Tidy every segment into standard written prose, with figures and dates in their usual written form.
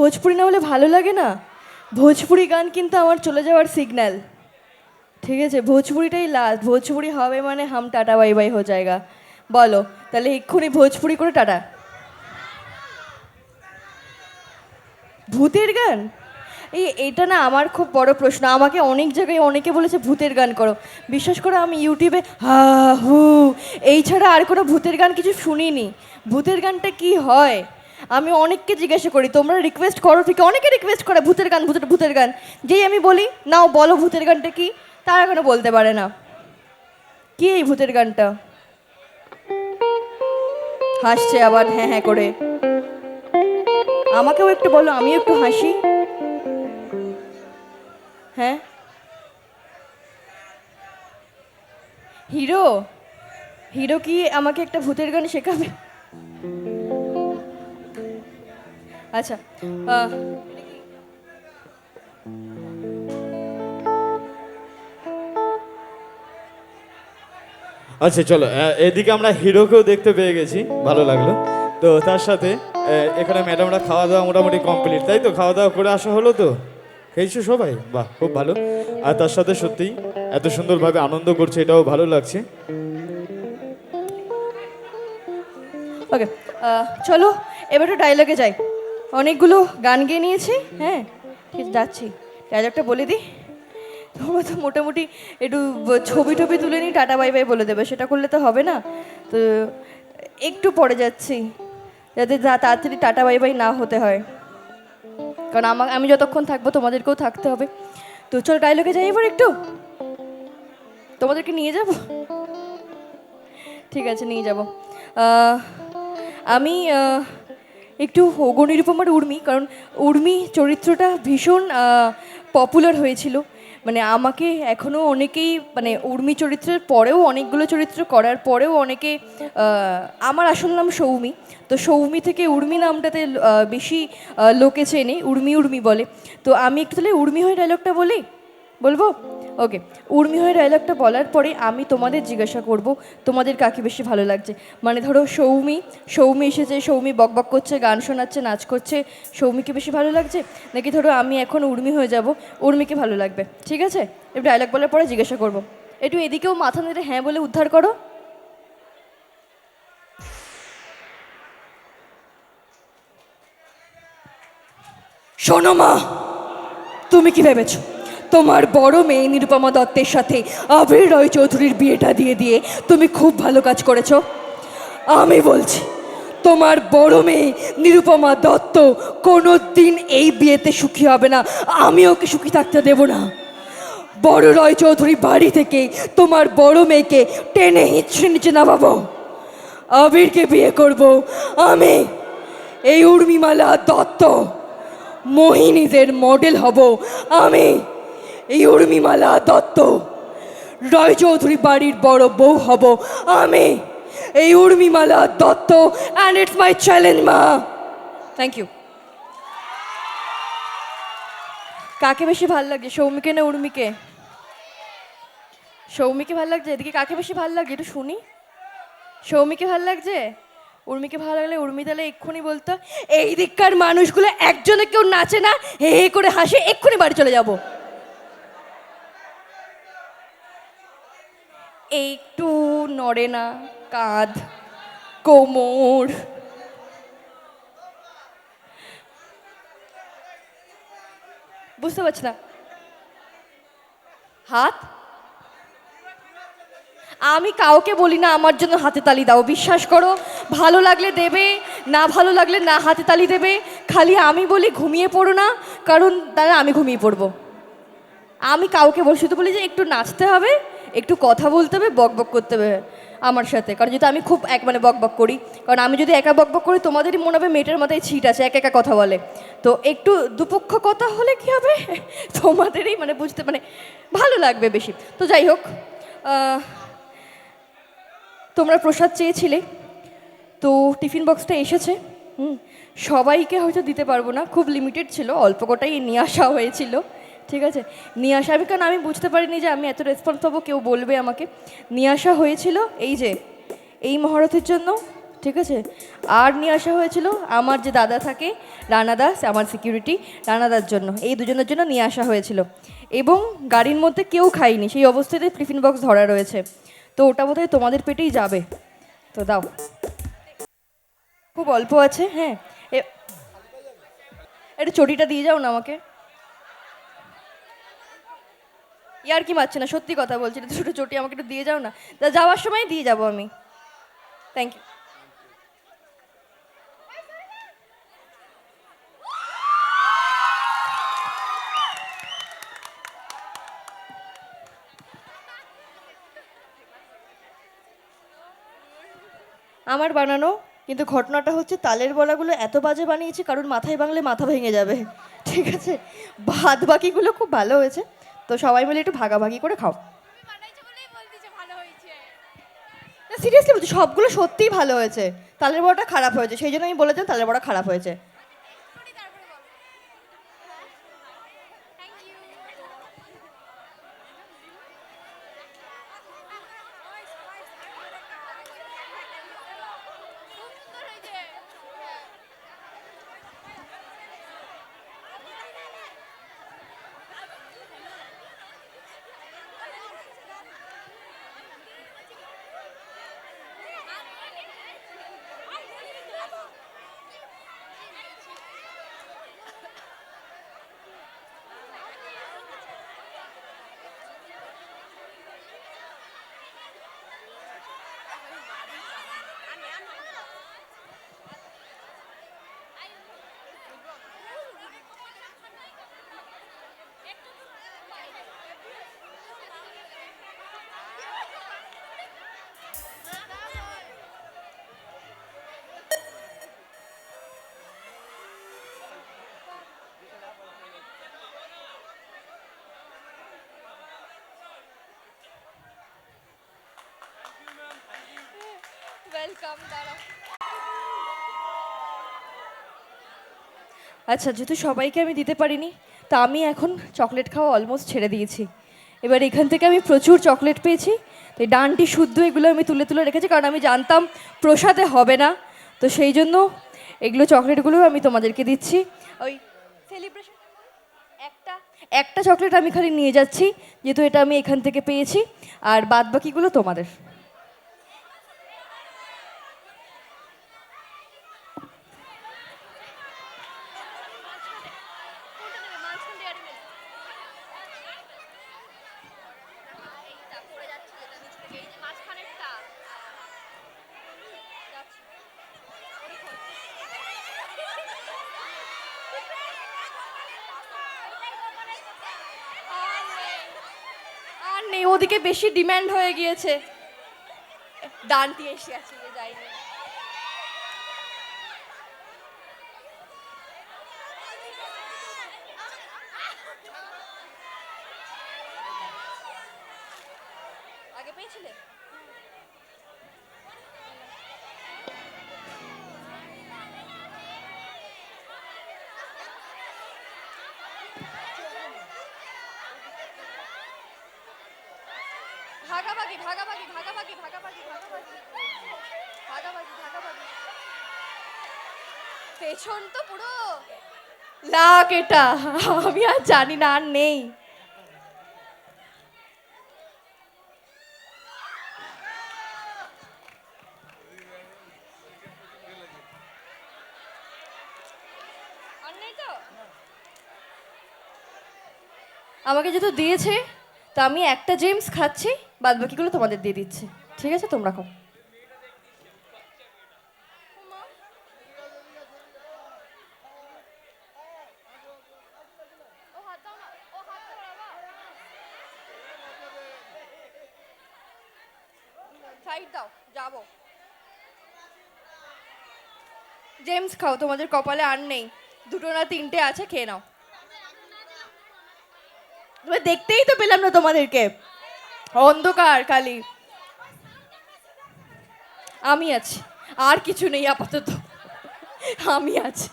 ভোজপুরি না হলে ভালো লাগে না। ভোজপুরি গান কিন্তু আমার চলে যাওয়ার সিগন্যাল। ঠিক আছে, ভোজপুরিটাই লাস্ট। ভোজপুরি হবে মানে হাম টাটা বাই বাই হো জায়গা। বলো তাহলে এক্ষুনি ভোজপুরি করে টাটা। ভূতের গান? এটা না আমার খুব বড় প্রশ্ন। আমাকে অনেক জায়গায় অনেকে বলেছে ভূতের গান করো। বিশ্বাস করো আমি ইউটিউবে হা হু এই ছাড়া আর কোনো ভূতের গান কিছু শুনিনি। ভূতের গানটা কি হয় আমি অনেককে জিজ্ঞাসা করি, তোমরা রিকোয়েস্ট করো ঠিক, অনেকে রিকোয়েস্ট করে ভূতের গান ভূতের ভূতের গান। যেই আমি বলি নাও বলো ভূতের গানটা কি, তারা কোনো বলতে পারে না। কি এই ভূতের গানটা? হাসছে আবার হ্যাঁ হ্যাঁ করে। আমাকেও একটু বলো, আমিও একটু হাসি। হ্যাঁ, হিরো হিরো কি আমাকে একটা ভূতের গান শেখাবে? আচ্ছা, আহ, আচ্ছা চলো, এদিকে আমরা হিরোকেও দেখতে পেয়ে গেছি, ভালো লাগলো। তো তার সাথে এখানে ম্যাডামরা খাওয়া দাওয়া মোটামুটি কমপ্লিট, তাই তো? খাওয়া দাওয়া করে আসা হলো তো? খেয়েছো সবাই? বাহ, খুব ভালো। আর তার সাথে সত্যিই এত সুন্দরভাবে আনন্দ করছে, এটাও ভালো লাগছে। ওকে, চলো এবার একটু ডায়লগে যাই। অনেকগুলো গান গেয়ে নিয়েছি। হ্যাঁ ঠিক আছে, যাচ্ছি। ডায়লগটা বলে দিই। তোমরা তো মোটামুটি একটু ছবি টবি তুলে নিই, টাটা বাই বাই বলে দেবে, সেটা করলে তো হবে না। তো একটু পরে যাচ্ছি, যাতে তাড়াতাড়ি টাটা বাই বাই না হতে হয়, কারণ আমি যতক্ষণ থাকবো তোমাদেরকেও থাকতে হবে। তো চলো ডায়লগে যাই এবার একটু। তোমাদেরকে নিয়ে যাব? ঠিক আছে, নিয়ে যাব। আমি একটু অগ্নিরূপমার উর্মি, কারণ উর্মি চরিত্রটা ভীষণ পপুলার হয়েছিল। মানে আমাকে এখনও অনেকেই, মানে উর্মি চরিত্রের পরেও অনেকগুলো চরিত্র করার পরেও অনেকে, আমার আসল নাম সৌমি, তো সৌমি থেকে উর্মি নামটাতে বেশি লোকে চেনে, উর্মি উর্মি বলে। তো আমি একটু তাহলে উর্মি হয়ে ডায়লগটা বলবো। ওকে, উর্মি হয়ে ডায়লগটা বলার পরে আমি তোমাদের জিজ্ঞাসা করব তোমাদের কাকে বেশি ভালো লাগছে। মানে ধরো সৌমি এসেছে, সৌমি বকবক করছে, গান শোনাচ্ছে, নাচ করছে, সৌমিকে বেশি ভালো লাগছে, নাকি ধরো আমি এখন উর্মি হয়ে যাব, উর্মিকে ভালো লাগবে। ঠিক আছে, একটু ডায়লগ বলার পরে জিজ্ঞাসা করব। একটু এদিকেও মাথা নেড়ে হ্যাঁ বলে উদ্ধার করো। শোনো মা, তুমি কি ভেবেছ তোমার বড় মেয়ে নিরুপমা দত্তের সাথে আবির রয় চৌধুরীর বিয়েটা দিয়ে দিয়ে তুমি খুব ভালো কাজ করেছো? আমি বলছি তোমার বড় মেয়ে নিরুপমা দত্ত কোনো দিন এই বিয়েতে সুখী হবে না, আমি ওকে সুখী থাকতে দেব না। বড় রয় চৌধুরী বাড়ি থেকে তোমার বড় মেয়েকে টেনে হিঁচড়ে নিচে নামাবো, আবিরকে বিয়ে করব আমি। এই উর্মিমালা দত্ত, মোহিনীদের মডেল হব আমি। এই উর্মিমালা দত্ত রায়চৌধুরী বাড়ির বড় বউ হব আমি। এই Urmimala Dutta, and it's my challenge মা। Thank you. কাকে বেশি ভাল লাগছে, সৌমিকে না উর্মিকে? সৌমিকে ভাল লাগছে। এদিকে কাকে বেশি ভাল লাগছে একটু শুনি। সৌমিকে ভাল লাগছে? উর্মিকে ভালো লাগলে উর্মি তাহলে এক্ষুনি বলতো, এই দিককার মানুষগুলো একজনে কেউ নাচে না, হে হে করে হাসে, এক্ষুনি বাড়ি চলে যাব। একটু নড়ে না কাঁধ, কোমর, বুঝতে পারছি না। হাত? আমি কাউকে বলি না আমার জন্য হাতে তালি দাও, বিশ্বাস করো। ভালো লাগলে দেবে, না ভালো লাগলে না হাতে তালি দেবে। খালি আমি বলি ঘুমিয়ে পড়ো না, কারণ তারা আমি ঘুমিয়ে পড়বো। আমি কাউকে বলি, শুধু বলি যে একটু নাচতে হবে, একটু কথা বলতে হবে, বক বক করতে হবে আমার সাথে। কারণ যেহেতু আমি খুব মানে বক বক করি, কারণ আমি যদি একা বক বক করি তোমাদেরই মনে হবে মেয়েটার মাথায় ছিট আছে, একা একা কথা বলে। তো একটু দুপক্ষ কথা হলে কি হবে, তোমাদেরই মানে বুঝতে মানে ভালো লাগবে বেশি। তো যাই হোক, তোমরা প্রসাদ চেয়েছিলে, তো টিফিন বক্সটা এসেছে। সবাইকে হয়তো দিতে পারবো না, খুব লিমিটেড ছিল, অল্প কটাই নিয়ে আসা হয়েছিল। ঠিক আছে, নিয়ে আসা আমি, কারণ আমি বুঝতে পারিনি যে আমি এত রেসপন্স পাবো, কেউ বলবে আমাকে। নিয়ে আসা হয়েছিল এই যে এই মহারথীর জন্য, ঠিক আছে। আর নিয়ে আসা হয়েছিল আমার যে দাদা থাকে রানা দাস, আমার সিকিউরিটি, রানাদার জন্য, এই দুজনের জন্য নিয়ে আসা হয়েছিল। এবং গাড়ির মধ্যে কেউ খায়নি, সেই অবস্থাতে টিফিন বক্স ধরা রয়েছে। তো ওটা বোধহয় তোমাদের পেটেই যাবে। তো দাও, খুব অল্প আছে। হ্যাঁ, একটু চটিটা দিয়ে যাও না আমাকে। ইয়ার কি মারছে না, সত্যি কথা বলছি, দুটো চটি আমাকে একটু দিয়ে যাও না। তা যাওয়ার সময় দিয়ে যাবো আমি। Thank you. আমার বানানো, কিন্তু ঘটনাটা হচ্ছে তালের বড়াগুলো এত বাজে বানিয়েছি কারণ মাথায় বাংলে মাথা ভেঙে যাবে। ঠিক আছে, বাদ বাকিগুলো খুব ভালো হয়েছে। তো সবাই মিলে একটু ভাগাভাগি করে খাও। সিরিয়াসলি বলছি, সবগুলো সত্যিই ভালো হয়েছে। তালের বড়াটা খারাপ হয়েছে, সেই জন্য আমি বলেছিলাম তালের বড়া খারাপ হয়েছে। ওয়েলকাম। আচ্ছা, যেহেতু সবাইকে আমি দিতে পারিনি, তা আমি এখন চকলেট খাওয়া অলমোস্ট ছেড়ে দিয়েছি। এবার এখান থেকে আমি প্রচুর চকলেট পেয়েছি, তো এই ডানটি শুদ্ধ এগুলো আমি তুলে তুলে রেখেছি, কারণ আমি জানতাম প্রসাদে হবে না। তো সেই জন্য এগুলো চকলেটগুলো আমি তোমাদেরকে দিচ্ছি। ওই সেলিব্রেশন একটা একটা চকলেট আমি খালি নিয়ে যাচ্ছি, যেহেতু এটা আমি এখান থেকে পেয়েছি, আর বাদ বাকিগুলো তোমাদের। আর নেই, ওদিকে বেশি ডিমান্ড হয়ে গিয়েছে। ডানটি এসে আছে, যাইনি। আগে পেয়েছিলে? ভাগাভাগি ভাগাভাগি ভাগাভাগি ভাগাভাগি ভাগাভাগি ভাগাভাগি ভাগাভাগি। পেছন তো পুরো লাখ এটা, আমি আর জানি না, আর নেই। আর নেই তো। আমাকে যেহেতু দিয়েছে, তা আমি একটা জেমস খাচ্ছি, বাদ বাকিগুলো তোমাদের দিয়ে দিচ্ছি। ঠিক আছে, তোমরা খাও। সাইড দাও, যাবো। জেমস খাও, তোমাদের কপালে আর নেই, দুটো না তিনটে আছে, খেয়ে নাও। দেখতেই তো পেলাম না তোমাদেরকে, অন্ধকার কালি। আমি আছি, আর কিছু নেই আপাতত, আমি আছি।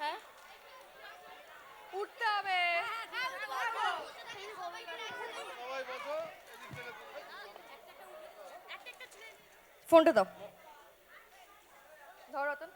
হ্যাঁ, ফোনটা দাও। ধরো রতন।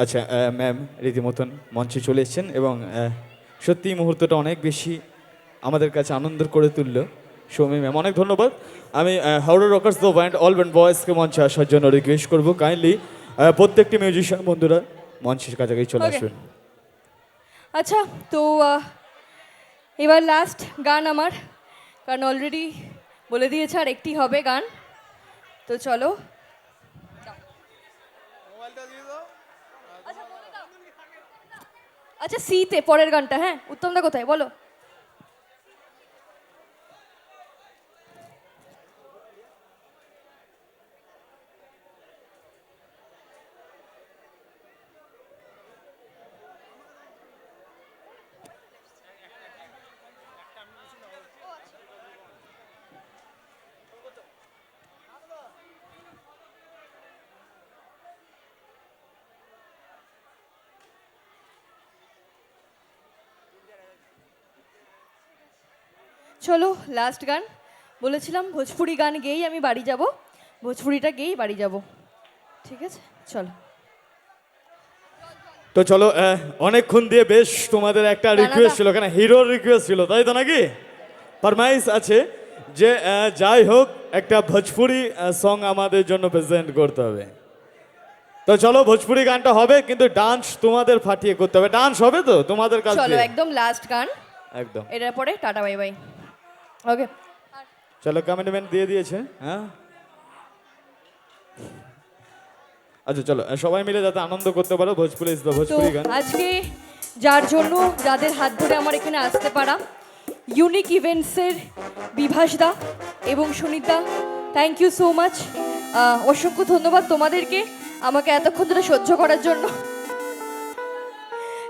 আচ্ছা ম্যাম রীতিমতন মঞ্চে চলে এসেছেন এবং সত্যি এই মুহূর্তটা অনেক বেশি আমাদের কাছে আনন্দ করে তুললো। সৌমি ম্যাম অনেক ধন্যবাদ। আমি Howrah rockers the band all band বয়েজকে মঞ্চে আসার জন্য রিকোয়েস্ট করবো কাইন্ডলি প্রত্যেকটি মিউজিশিয়ান বন্ধুরা মঞ্চের কাছাকাছি চলে Okay. আসবেন। আচ্ছা, তো এবার লাস্ট গান আমার, কারণ অলরেডি বলে দিয়েছে আর একটি হবে গান। তো চলো। আচ্ছা, সিতে পরের গানটা, হ্যাঁ উত্তমদা কোথায় বলো? চলো লাস্ট গান। বলেছিলাম ভোজপুরি গান গেয়েই আমি বাড়ি যাব, ভোজপুরিটা গেয়েই বাড়ি যাব, ঠিক আছে? চলো। তো চলো অনেকক্ষণ দিয়ে বেশ তোমাদের একটা রিকোয়েস্ট ছিল, কেন হিরোর রিকোয়েস্ট ছিল তাই তো নাকি? ফরমাইশ আছে যে যাই হোক একটা ভোজপুরি সং আমাদের জন্য প্রেজেন্ট করতে হবে। তো চলো ভোজপুরি গানটা হবে, কিন্তু ডান্স তোমাদের ফাটিয়ে করতে হবে। ডান্স হবে তো তোমাদের কাছে? চলো একদম লাস্ট গান, একদম। এটার পরে টাটা বাই বাই। ওকে চলো কমেন্টমেন্ট দিয়ে দিয়েছে, হ্যাঁ আচ্ছা চলো সবাই মিলে যাতে আনন্দ করতে পারো। ভোজপুরি ইজ দ্য তো ভোজপুরি গান। আজকে যার জন্য যাদের হাত ধরে আমার এখানে আসতে পারা, ইউনিক ইভেন্টসের বিভাস দা এবং Sunita, thank you so much. অসংখ্য ধন্যবাদ তোমাদেরকে আমাকে এতক্ষণ ধরে সহ্য করার জন্য,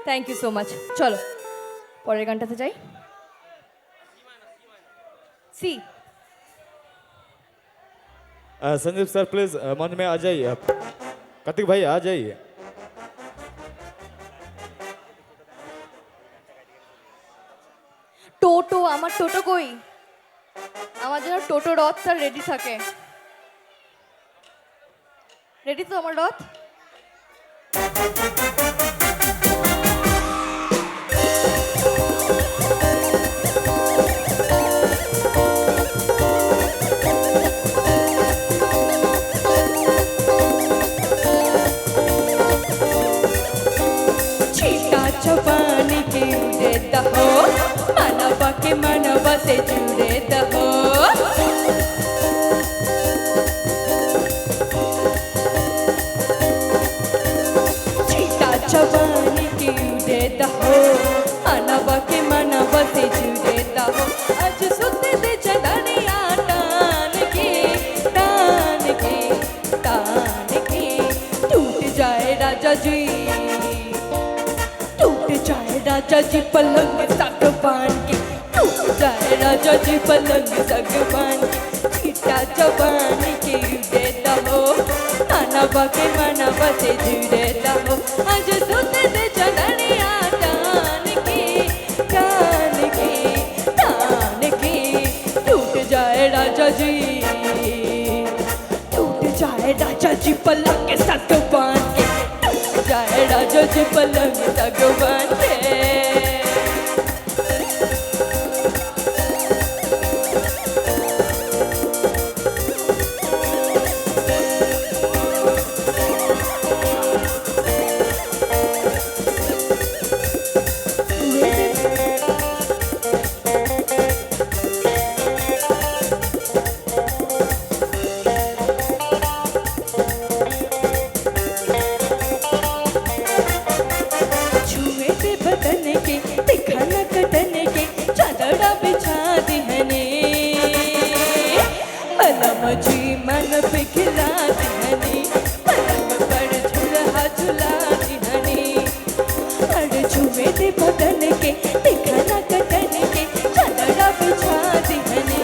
থ্যাংক ইউ সো মাচ। চলো পরের গানটাতে যাই। সি संजीव सर प्लीज मंच में आ जाइए आप। कार्तिक भाई आ जाइए। টোটো, আমার টোটো কই? আমার যেন টোটো রথ তার রেডি থাকে। রেডি তো আমার রথ? छिटा चौपानी के उड़े दहो, मानवा के मानवा से जुड़े दहो। छिटा चौपानी के उड़े दहो, आना बाके मना बसे जुड़ेता हो आज सुते दे चदरिया तान के तान के तान के टूट जाए राजा जी टूट जाए राजा जी पलंग सागवान के टूट जाए राजा जी पलंग सागवान के छीटा जवान के देता हो आना बाके मना बसे जुड़ेता हो आज सुते दे चदरिया तान के टूट जाए राजा जी टूट जाए राजा जी पलंग सागवान के टूट जाए राजा जी पलंग सागवान के जी मन पिघला दिहनी पलंग पर झुला झुला दिहनी अड़ झुमे दे बदन के दिखना कटन के चदरा बिछा दिहनी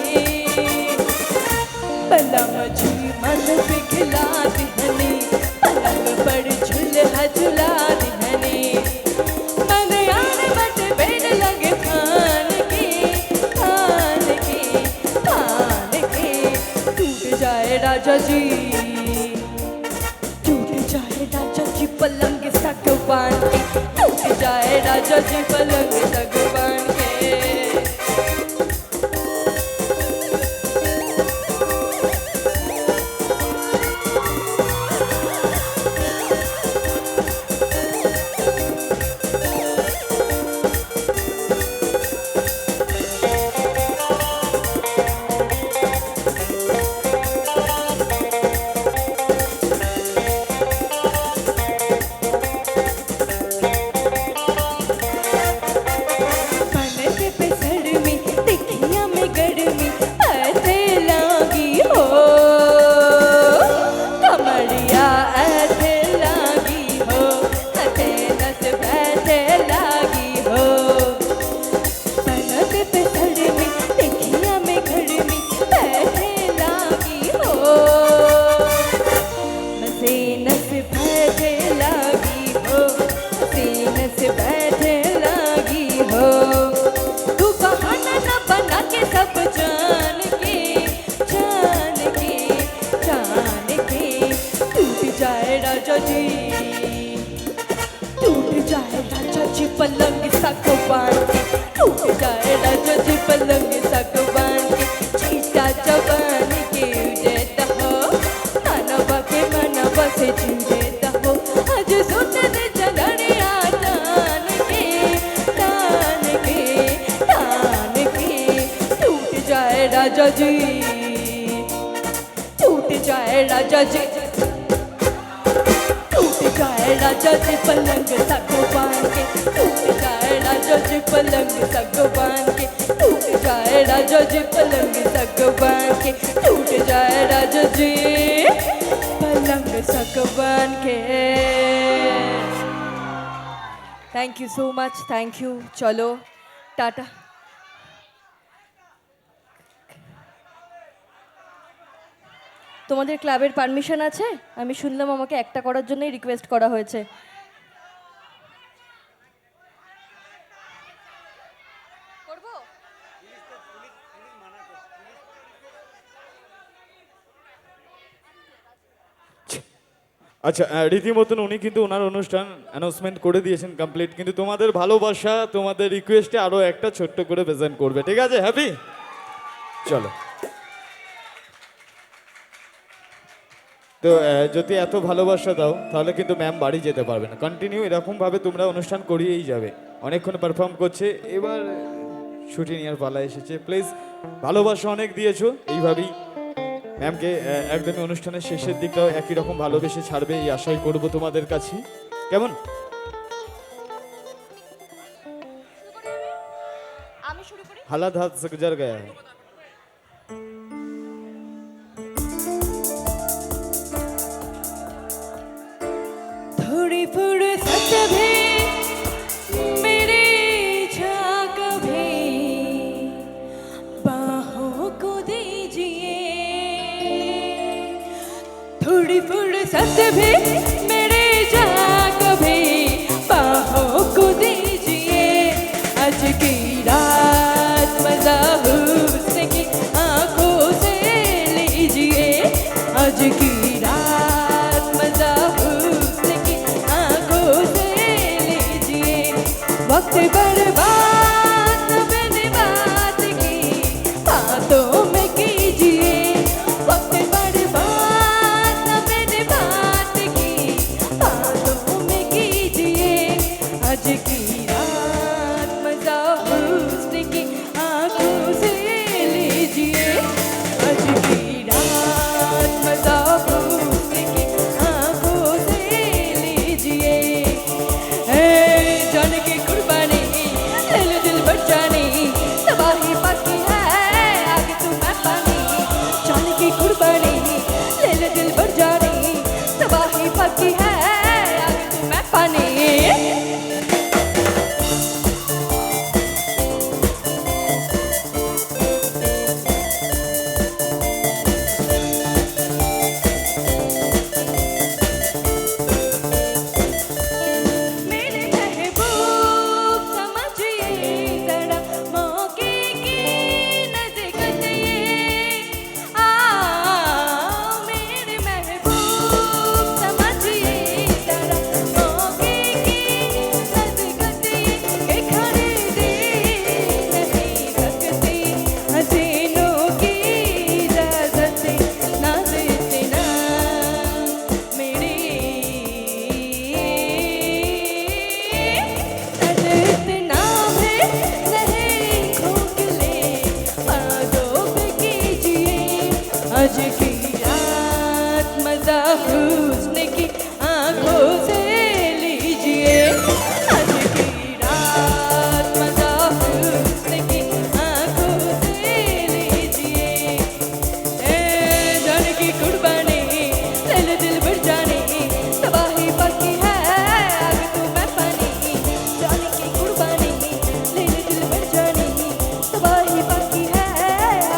पलंग जी मन पिघला दिहनी पलंग पर झुला झुला दिहनी मन यार बट बेड लगे खान के खान के खान के टूट जाए राजा जी टूट जाए राजा जी पलंग सागवान के टूट जाए राजा जी पलंग सागवान के राजा जी टूट जाए राजा जी पलंग सागवान के टूट जाए राजा जी पलंग सागवान के छीटा जवान के देता हो नाना बाके मना बसे देता हो आज सोते दे चदरिया तान के टूट जाए राजा जी टूट जाए राजा जी जाए राजा जी पलंग सागवान के टूट जाए राजा जी पलंग सागवान के टूट जाए राजा जी पलंग सागवान के टूट जाए राजा जी पलंग सागवान के thank you so much thank you चलो टाटा তোমাদের ক্লাবের পারমিশন আছে আমি শুনলাম আমাকে একটা করার জন্যই রিকোয়েস্ট করা হয়েছে করব আচ্ছা রীতিমতন উনি কিন্তু ওনার অনুষ্ঠান অ্যানাউন্সমেন্ট করে দিয়েছেন কমপ্লিট কিন্তু তোমাদের ভালোবাসা তোমাদের রিকোয়েস্টে আরো একটা ছোট্ট করে প্রেজেন্ট করবে ঠিক আছে হ্যাপি চলো তো যদি এত ভালোবাসা দাও তাহলে কিন্তু ম্যাম বাড়ি যেতে পারবে না কন্টিনিউ এরকমভাবে তোমরা অনুষ্ঠান করিয়েই যাবে অনেকক্ষণ পারফর্ম করছে এবার ছুটি নেওয়ার পালা এসেছে প্লিজ ভালোবাসা অনেক দিয়েছো এইভাবেই ম্যামকে একদমই অনুষ্ঠানের শেষের দিকটাও একই রকম ভালোবেসে ছাড়বে এই আশাই করবো তোমাদের কাছে কেমন हालत हाथ से गुजर गया है। थोड़ी फुर्सत भी मेरी झांक भी बाहों को दीजिए, थोड़ी फुर्सत भी मेरी झांक भी बाहों को दीजिए। आज की रात मजा हुस्न की आंखों से लीजिए, आज की रात मजा हुस्न की आंखों से लीजिए। वक्त बर्बाद बिन बात की बातों में कीजिए, वक्त बर्बाद बिन बात की बातों में कीजिए। आज की रात मजा हुस्न की आंखों से लीजिए, आज की रात मजा हुस्न की आंखों से लीजिए। जान की कुर्बानी ले लो दिल भर जानी, तबाही बाकी है आगे तू मैं पानी। जान की कुर्बानी ले लो दिल भर जानी, तबाही बाकी है आगे तू मैं पानी। मेरे महबूब समझिए जरा मौके की नज़ीकत ये, मेरे महबूब समझिए जरा मौके की नज़ीकत ये, कि खरीदी नहीं सकती हसीनों की इजाज़त नाज़ इतना मेरी इतना भी नहीं खोखले बातों पे कीजिए। आज की रात मजा हुस्न की आंखों से लीजिए, आज की रात मजा हुस्न की आंखों से लीजिए। जान की कुर्बानी ले ले दिल भर जानी, तबाही बाकी है आगे तू मैं पानी। जान की कुर्बानी ले ले दिल भर जानी, तबाही बाकी है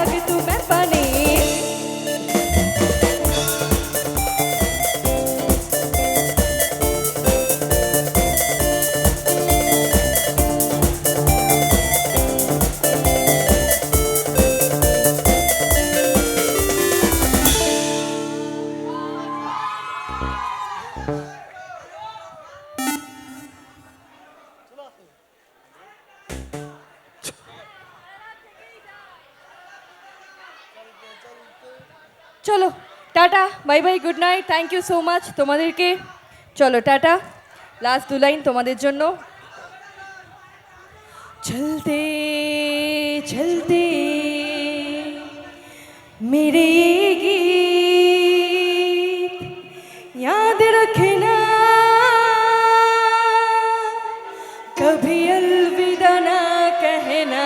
आगे तू मैं पानी। চলো tata bye bye good night, thank you so much তোমাদেরকে। চলো টাটা, লাস্ট দু লাইন তোমাদের জন্য। চলতে চলতে मेरे ये गीत याद रखना, कभी अलविदा ना कहना,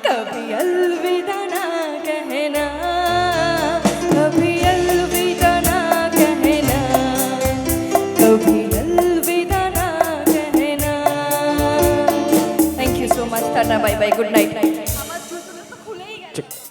कभी अलविदा ना कहना, कभी अलविदा ना कहना, कभी अलविदा ना कहना। Thank you so much, tata bye bye good night. check.